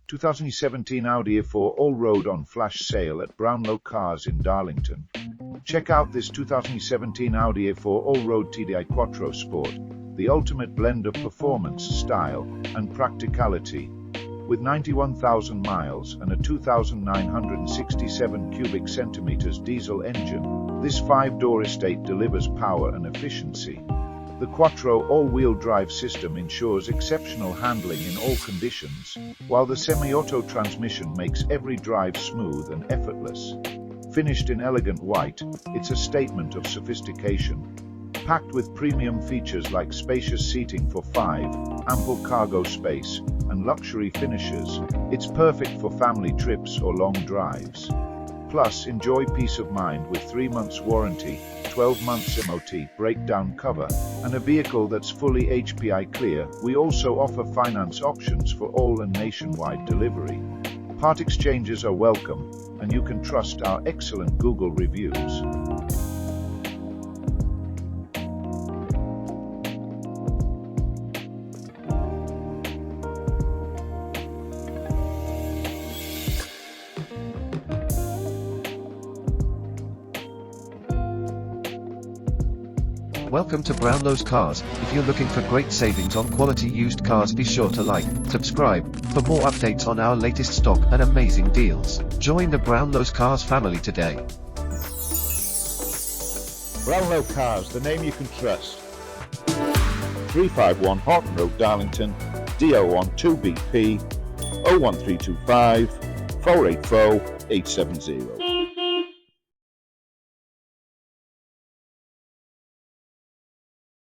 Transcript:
2017 Audi A4 Allroad on flash sale at Brownlow Cars in Darlington. Check out this 2017 Audi A4 Allroad TDI Quattro Sport, the ultimate blend of performance, style, and practicality. With 91,000 miles and a 2,967 cubic centimeters diesel engine, this 5-door estate delivers power and efficiency. The Quattro all-wheel drive system ensures exceptional handling in all conditions, while the semi-auto transmission makes every drive smooth and effortless. Finished in elegant white, it's a statement of sophistication. Packed with premium features like spacious seating for 5, ample cargo space, and luxury finishes, it's perfect for family trips or long drives. Plus, enjoy peace of mind with 3 months warranty, 12 months MOT, breakdown cover, and a vehicle that's fully HPI clear. We also offer finance options for all and nationwide delivery. Part exchanges are welcome, and you can trust our excellent Google reviews. Welcome to Brownlow's Cars. If you're looking for great savings on quality used cars, be sure to like, subscribe, for more updates on our latest stock and amazing deals. Join the Brownlow's Cars family today. Brownlow Cars, the name you can trust. 351 Horton Road, Darlington, DO1 2BP, 01325 484 870.